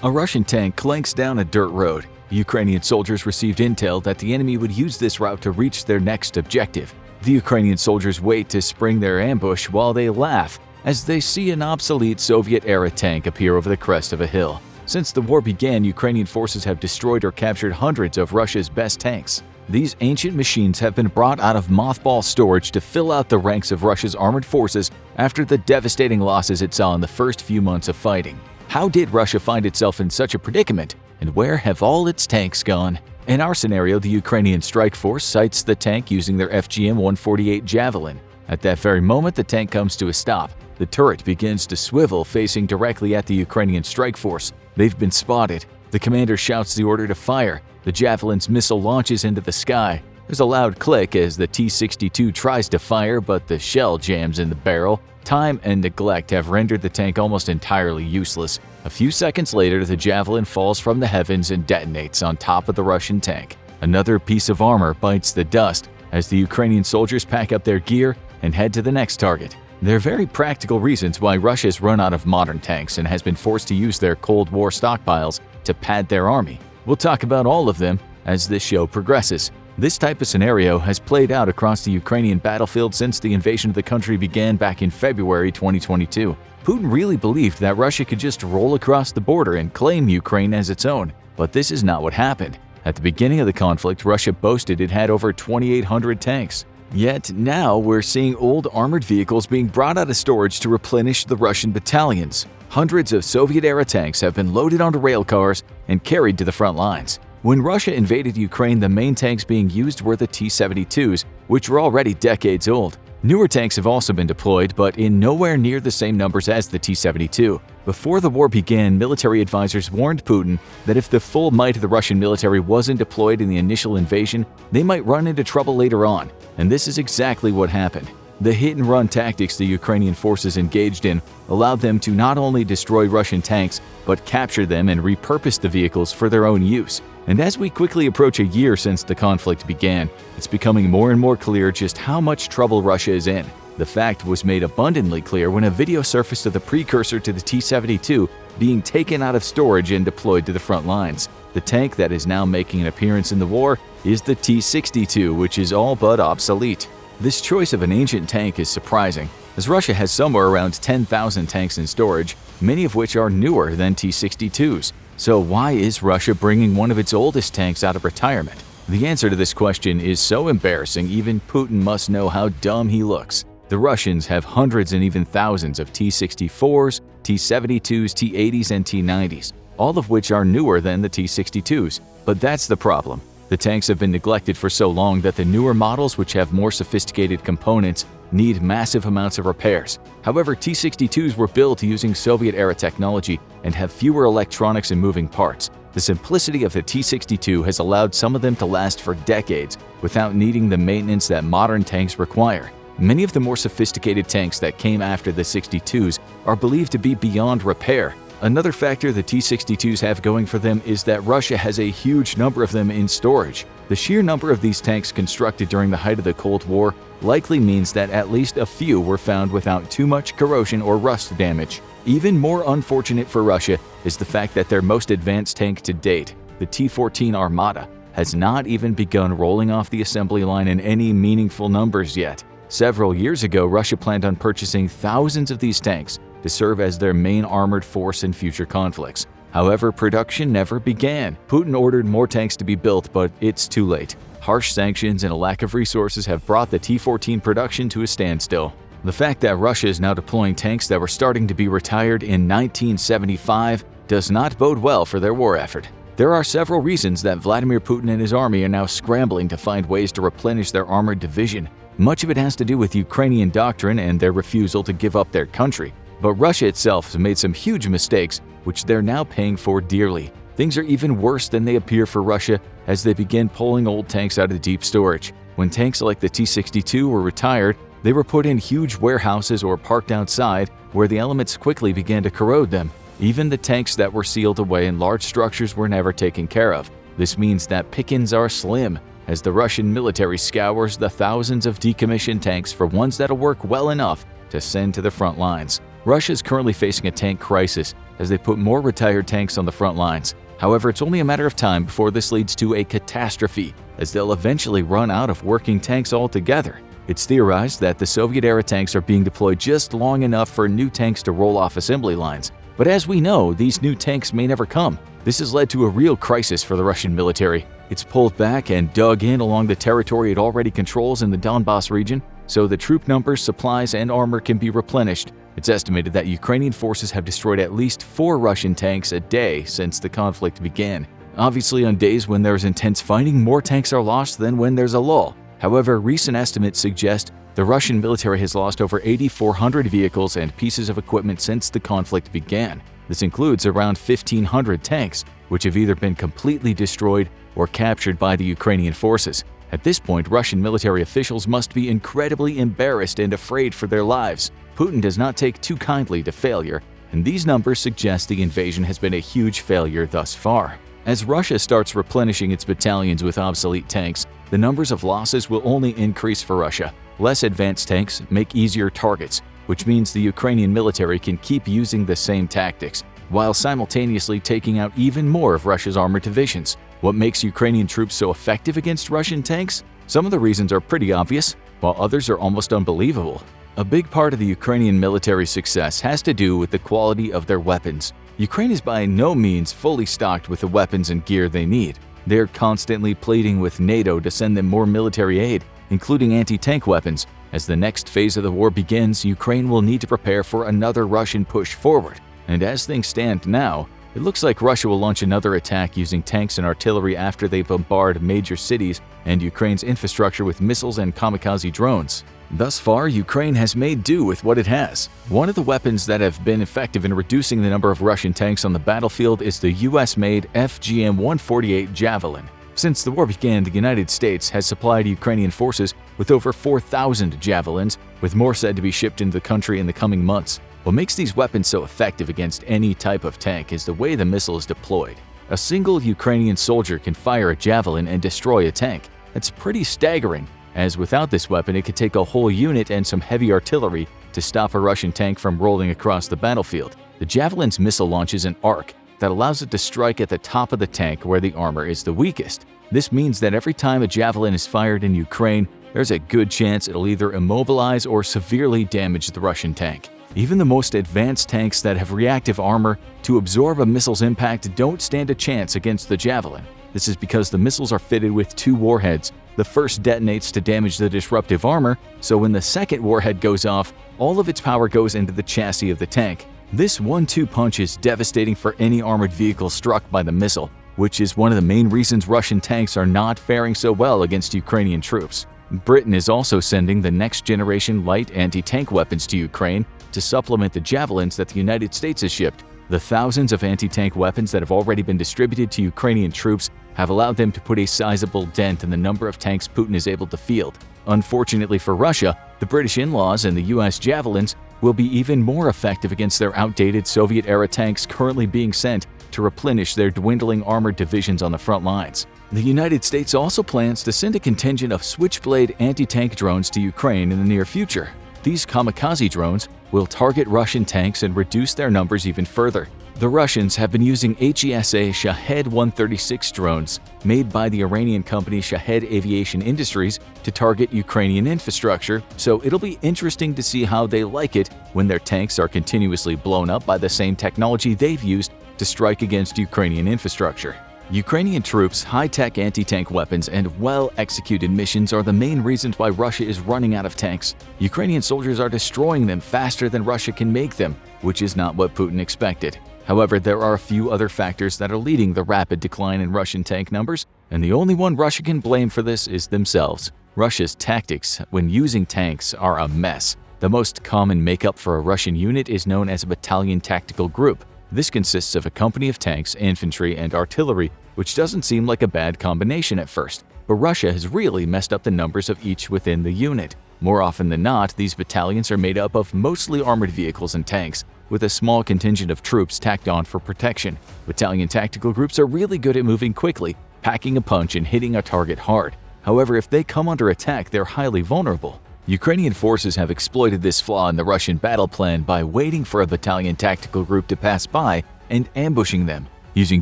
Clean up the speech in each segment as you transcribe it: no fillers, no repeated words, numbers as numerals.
A Russian tank clanks down a dirt road. Ukrainian soldiers received intel that the enemy would use this route to reach their next objective. The Ukrainian soldiers wait to spring their ambush while they laugh as they see an obsolete Soviet-era tank appear over the crest of a hill. Since the war began, Ukrainian forces have destroyed or captured hundreds of Russia's best tanks. These ancient machines have been brought out of mothball storage to fill out the ranks of Russia's armored forces after the devastating losses it saw in the first few months of fighting. How did Russia find itself in such a predicament, and where have all its tanks gone? In our scenario, the Ukrainian strike force sights the tank using their FGM-148 Javelin. At that very moment, the tank comes to a stop. The turret begins to swivel, facing directly at the Ukrainian strike force. They've been spotted. The commander shouts the order to fire. The Javelin's missile launches into the sky. There's a loud click as the T-62 tries to fire, but the shell jams in the barrel. Time and neglect have rendered the tank almost entirely useless. A few seconds later, the Javelin falls from the heavens and detonates on top of the Russian tank. Another piece of armor bites the dust as the Ukrainian soldiers pack up their gear and head to the next target. There are very practical reasons why Russia has run out of modern tanks and has been forced to use their Cold War stockpiles to pad their army. We'll talk about all of them as this show progresses. This type of scenario has played out across the Ukrainian battlefield since the invasion of the country began back in February 2022. Putin really believed that Russia could just roll across the border and claim Ukraine as its own, but this is not what happened. At the beginning of the conflict, Russia boasted it had over 2,800 tanks. Yet now we're seeing old armored vehicles being brought out of storage to replenish the Russian battalions. Hundreds of Soviet-era tanks have been loaded onto rail cars and carried to the front lines. When Russia invaded Ukraine, the main tanks being used were the T-72s, which were already decades old. Newer tanks have also been deployed, but in nowhere near the same numbers as the T-72. Before the war began, military advisors warned Putin that if the full might of the Russian military wasn't deployed in the initial invasion, they might run into trouble later on. And this is exactly what happened. The hit-and-run tactics the Ukrainian forces engaged in allowed them to not only destroy Russian tanks, but capture them and repurpose the vehicles for their own use. And as we quickly approach a year since the conflict began, it's becoming more and more clear just how much trouble Russia is in. The fact was made abundantly clear when a video surfaced of the precursor to the T-72 being taken out of storage and deployed to the front lines. The tank that is now making an appearance in the war is the T-62, which is all but obsolete. This choice of an ancient tank is surprising, as Russia has somewhere around 10,000 tanks in storage, many of which are newer than T-62s. So why is Russia bringing one of its oldest tanks out of retirement? The answer to this question is so embarrassing even Putin must know how dumb he looks. The Russians have hundreds and even thousands of T-64s, T-72s, T-80s, and T-90s, all of which are newer than the T-62s. But that's the problem. The tanks have been neglected for so long that the newer models, which have more sophisticated components, need massive amounts of repairs. However, T-62s were built using Soviet-era technology and have fewer electronics and moving parts. The simplicity of the T-62 has allowed some of them to last for decades without needing the maintenance that modern tanks require. Many of the more sophisticated tanks that came after the 62s are believed to be beyond repair. Another factor the T-62s have going for them is that Russia has a huge number of them in storage. The sheer number of these tanks constructed during the height of the Cold War likely means that at least a few were found without too much corrosion or rust damage. Even more unfortunate for Russia is the fact that their most advanced tank to date, the T-14 Armata, has not even begun rolling off the assembly line in any meaningful numbers yet. Several years ago, Russia planned on purchasing thousands of these tanks to serve as their main armored force in future conflicts. However, production never began. Putin ordered more tanks to be built, but it's too late. Harsh sanctions and a lack of resources have brought the T-14 production to a standstill. The fact that Russia is now deploying tanks that were starting to be retired in 1975 does not bode well for their war effort. There are several reasons that Vladimir Putin and his army are now scrambling to find ways to replenish their armored division. Much of it has to do with Ukrainian doctrine and their refusal to give up their country. But Russia itself has made some huge mistakes, which they're now paying for dearly. Things are even worse than they appear for Russia as they begin pulling old tanks out of deep storage. When tanks like the T-62 were retired, they were put in huge warehouses or parked outside, where the elements quickly began to corrode them. Even the tanks that were sealed away in large structures were never taken care of. This means that pickings are slim, as the Russian military scours the thousands of decommissioned tanks for ones that'll work well enough to send to the front lines. Russia is currently facing a tank crisis as they put more retired tanks on the front lines. However, it's only a matter of time before this leads to a catastrophe, as they'll eventually run out of working tanks altogether. It's theorized that the Soviet-era tanks are being deployed just long enough for new tanks to roll off assembly lines. But as we know, these new tanks may never come. This has led to a real crisis for the Russian military. It's pulled back and dug in along the territory it already controls in the Donbas region, so the troop numbers, supplies, and armor can be replenished. It's estimated that Ukrainian forces have destroyed at least 4 Russian tanks a day since the conflict began. Obviously, on days when there's intense fighting, more tanks are lost than when there's a lull. However, recent estimates suggest the Russian military has lost over 8,400 vehicles and pieces of equipment since the conflict began. This includes around 1,500 tanks, which have either been completely destroyed or captured by the Ukrainian forces. At this point, Russian military officials must be incredibly embarrassed and afraid for their lives. Putin does not take too kindly to failure, and these numbers suggest the invasion has been a huge failure thus far. As Russia starts replenishing its battalions with obsolete tanks, the numbers of losses will only increase for Russia. Less advanced tanks make easier targets, which means the Ukrainian military can keep using the same tactics, while simultaneously taking out even more of Russia's armored divisions. What makes Ukrainian troops so effective against Russian tanks? Some of the reasons are pretty obvious, while others are almost unbelievable. A big part of the Ukrainian military success has to do with the quality of their weapons. Ukraine is by no means fully stocked with the weapons and gear they need. They're constantly pleading with NATO to send them more military aid, including anti-tank weapons. As the next phase of the war begins, Ukraine will need to prepare for another Russian push forward. And as things stand now, it looks like Russia will launch another attack using tanks and artillery after they bombard major cities and Ukraine's infrastructure with missiles and kamikaze drones. Thus far, Ukraine has made do with what it has. One of the weapons that have been effective in reducing the number of Russian tanks on the battlefield is the US-made FGM-148 Javelin. Since the war began, the United States has supplied Ukrainian forces with over 4,000 javelins, with more said to be shipped into the country in the coming months. What makes these weapons so effective against any type of tank is the way the missile is deployed. A single Ukrainian soldier can fire a javelin and destroy a tank. That's pretty staggering, as without this weapon it could take a whole unit and some heavy artillery to stop a Russian tank from rolling across the battlefield. The javelin's missile launches an arc that allows it to strike at the top of the tank where the armor is the weakest. This means that every time a javelin is fired in Ukraine, there's a good chance it'll either immobilize or severely damage the Russian tank. Even the most advanced tanks that have reactive armor to absorb a missile's impact don't stand a chance against the javelin. This is because the missiles are fitted with 2 warheads. The first detonates to damage the disruptive armor, so when the second warhead goes off, all of its power goes into the chassis of the tank. This 1-2 punch is devastating for any armored vehicle struck by the missile, which is one of the main reasons Russian tanks are not faring so well against Ukrainian troops. Britain is also sending the next-generation light anti-tank weapons to Ukraine to supplement the javelins that the United States has shipped. The thousands of anti-tank weapons that have already been distributed to Ukrainian troops have allowed them to put a sizable dent in the number of tanks Putin is able to field. Unfortunately for Russia, the British in-laws and the US javelins will be even more effective against their outdated Soviet-era tanks currently being sent to replenish their dwindling armored divisions on the front lines. The United States also plans to send a contingent of Switchblade anti-tank drones to Ukraine in the near future. These kamikaze drones will target Russian tanks and reduce their numbers even further. The Russians have been using HESA Shahed-136 drones made by the Iranian company Shahed Aviation Industries to target Ukrainian infrastructure, so it'll be interesting to see how they like it when their tanks are continuously blown up by the same technology they've used to strike against Ukrainian infrastructure. Ukrainian troops' high-tech anti-tank weapons and well-executed missions are the main reasons why Russia is running out of tanks. Ukrainian soldiers are destroying them faster than Russia can make them, which is not what Putin expected. However, there are a few other factors that are leading the rapid decline in Russian tank numbers, and the only one Russia can blame for this is themselves. Russia's tactics when using tanks are a mess. The most common makeup for a Russian unit is known as a battalion tactical group. This consists of a company of tanks, infantry, and artillery, which doesn't seem like a bad combination at first. But Russia has really messed up the numbers of each within the unit. More often than not, these battalions are made up of mostly armored vehicles and tanks, with a small contingent of troops tacked on for protection. Battalion tactical groups are really good at moving quickly, packing a punch and hitting a target hard. However, if they come under attack, they're highly vulnerable. Ukrainian forces have exploited this flaw in the Russian battle plan by waiting for a battalion tactical group to pass by and ambushing them. Using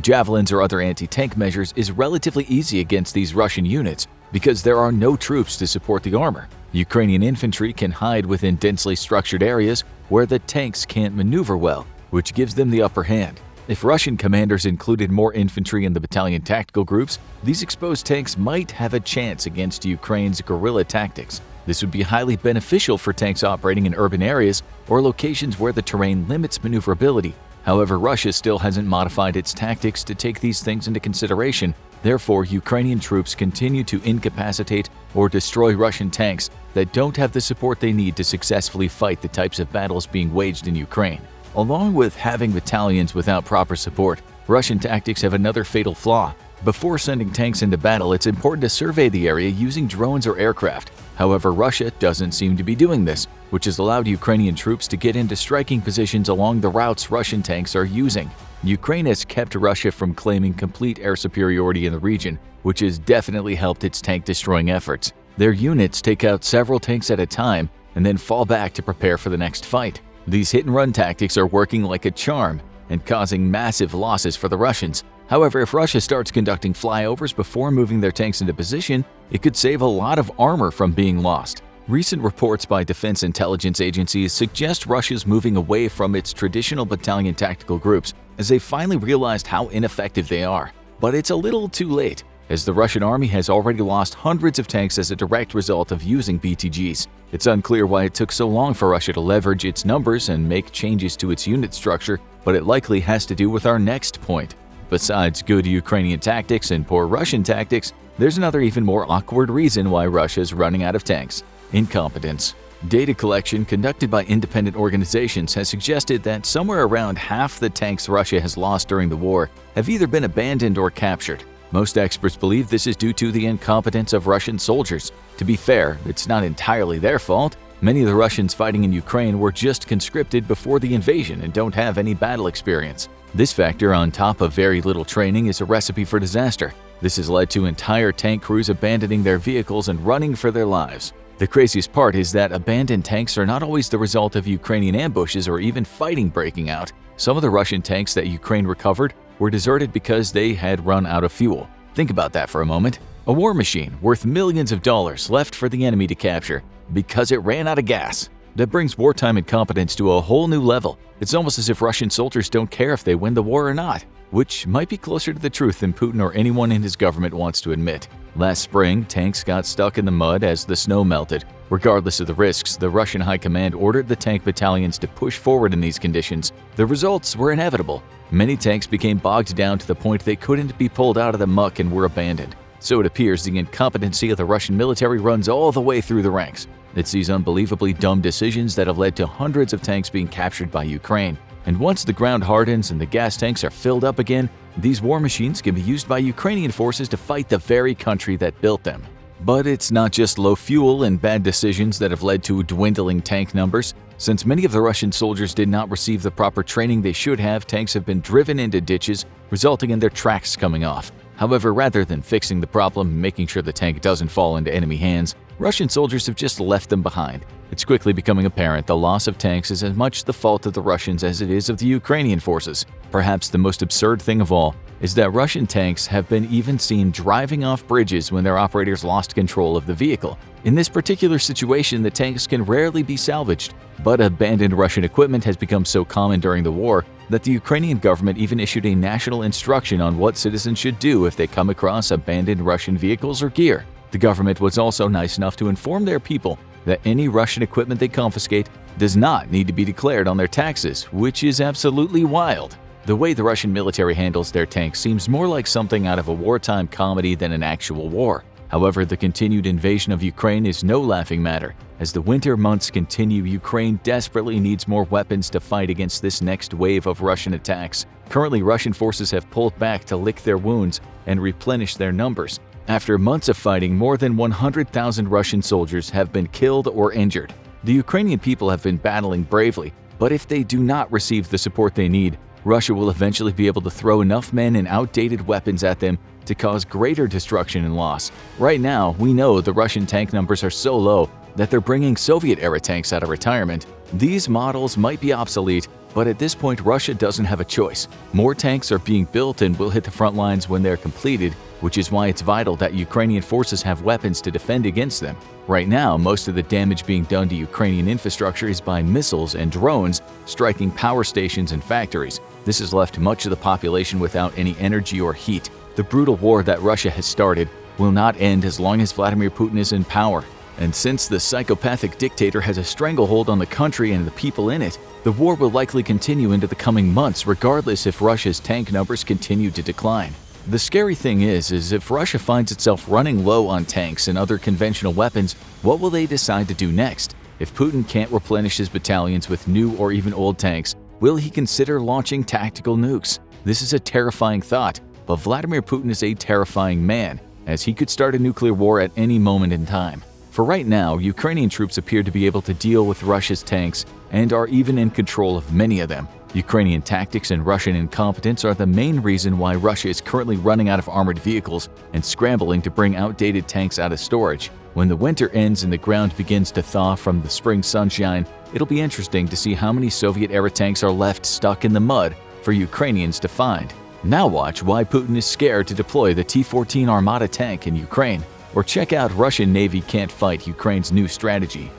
javelins or other anti-tank measures is relatively easy against these Russian units because there are no troops to support the armor. Ukrainian infantry can hide within densely structured areas where the tanks can't maneuver well, which gives them the upper hand. If Russian commanders included more infantry in the battalion tactical groups, these exposed tanks might have a chance against Ukraine's guerrilla tactics. This would be highly beneficial for tanks operating in urban areas or locations where the terrain limits maneuverability. However, Russia still hasn't modified its tactics to take these things into consideration. Therefore, Ukrainian troops continue to incapacitate or destroy Russian tanks that don't have the support they need to successfully fight the types of battles being waged in Ukraine. Along with having battalions without proper support, Russian tactics have another fatal flaw. Before sending tanks into battle, it's important to survey the area using drones or aircraft. However, Russia doesn't seem to be doing this, which has allowed Ukrainian troops to get into striking positions along the routes Russian tanks are using. Ukraine has kept Russia from claiming complete air superiority in the region, which has definitely helped its tank-destroying efforts. Their units take out several tanks at a time and then fall back to prepare for the next fight. These hit-and-run tactics are working like a charm and causing massive losses for the Russians. However, if Russia starts conducting flyovers before moving their tanks into position, it could save a lot of armor from being lost. Recent reports by defense intelligence agencies suggest Russia's moving away from its traditional battalion tactical groups as they finally realized how ineffective they are. But it's a little too late, as the Russian army has already lost hundreds of tanks as a direct result of using BTGs. It's unclear why it took so long for Russia to leverage its numbers and make changes to its unit structure, but it likely has to do with our next point. Besides good Ukrainian tactics and poor Russian tactics, there's another even more awkward reason why Russia is running out of tanks: incompetence. Data collection conducted by independent organizations has suggested that somewhere around half the tanks Russia has lost during the war have either been abandoned or captured. Most experts believe this is due to the incompetence of Russian soldiers. To be fair, it's not entirely their fault. Many of the Russians fighting in Ukraine were just conscripted before the invasion and don't have any battle experience. This factor, on top of very little training, is a recipe for disaster. This has led to entire tank crews abandoning their vehicles and running for their lives. The craziest part is that abandoned tanks are not always the result of Ukrainian ambushes or even fighting breaking out. Some of the Russian tanks that Ukraine recovered were deserted because they had run out of fuel. Think about that for a moment. A war machine worth millions of dollars left for the enemy to capture because it ran out of gas. That brings wartime incompetence to a whole new level. It's almost as if Russian soldiers don't care if they win the war or not, which might be closer to the truth than Putin or anyone in his government wants to admit. Last spring, tanks got stuck in the mud as the snow melted. Regardless of the risks, the Russian High Command ordered the tank battalions to push forward in these conditions. The results were inevitable. Many tanks became bogged down to the point they couldn't be pulled out of the muck and were abandoned. So it appears the incompetency of the Russian military runs all the way through the ranks. It's these unbelievably dumb decisions that have led to hundreds of tanks being captured by Ukraine. And once the ground hardens and the gas tanks are filled up again, these war machines can be used by Ukrainian forces to fight the very country that built them. But it's not just low fuel and bad decisions that have led to dwindling tank numbers. Since many of the Russian soldiers did not receive the proper training they should have, tanks have been driven into ditches, resulting in their tracks coming off. However, rather than fixing the problem and making sure the tank doesn't fall into enemy hands, Russian soldiers have just left them behind. It's quickly becoming apparent the loss of tanks is as much the fault of the Russians as it is of the Ukrainian forces. Perhaps the most absurd thing of all is that Russian tanks have been even seen driving off bridges when their operators lost control of the vehicle. In this particular situation, the tanks can rarely be salvaged, but abandoned Russian equipment has become so common during the war that the Ukrainian government even issued a national instruction on what citizens should do if they come across abandoned Russian vehicles or gear. The government was also nice enough to inform their people that any Russian equipment they confiscate does not need to be declared on their taxes, which is absolutely wild. The way the Russian military handles their tanks seems more like something out of a wartime comedy than an actual war. However, the continued invasion of Ukraine is no laughing matter. As the winter months continue, Ukraine desperately needs more weapons to fight against this next wave of Russian attacks. Currently, Russian forces have pulled back to lick their wounds and replenish their numbers. After months of fighting, more than 100,000 Russian soldiers have been killed or injured. The Ukrainian people have been battling bravely, but if they do not receive the support they need, Russia will eventually be able to throw enough men and outdated weapons at them to cause greater destruction and loss. Right now, we know the Russian tank numbers are so low that they're bringing Soviet-era tanks out of retirement. These models might be obsolete, but at this point Russia doesn't have a choice. More tanks are being built and will hit the front lines when they're completed, which is why it's vital that Ukrainian forces have weapons to defend against them. Right now, most of the damage being done to Ukrainian infrastructure is by missiles and drones striking power stations and factories. This has left much of the population without any energy or heat. The brutal war that Russia has started will not end as long as Vladimir Putin is in power. And since the psychopathic dictator has a stranglehold on the country and the people in it, the war will likely continue into the coming months regardless if Russia's tank numbers continue to decline. The scary thing is if Russia finds itself running low on tanks and other conventional weapons, what will they decide to do next? If Putin can't replenish his battalions with new or even old tanks, will he consider launching tactical nukes? This is a terrifying thought, but Vladimir Putin is a terrifying man, as he could start a nuclear war at any moment in time. For right now, Ukrainian troops appear to be able to deal with Russia's tanks and are even in control of many of them. Ukrainian tactics and Russian incompetence are the main reason why Russia is currently running out of armored vehicles and scrambling to bring outdated tanks out of storage. When the winter ends and the ground begins to thaw from the spring sunshine, it'll be interesting to see how many Soviet-era tanks are left stuck in the mud for Ukrainians to find. Now watch why Putin is scared to deploy the T-14 Armata tank in Ukraine, or check out Russian Navy can't fight Ukraine's new strategy.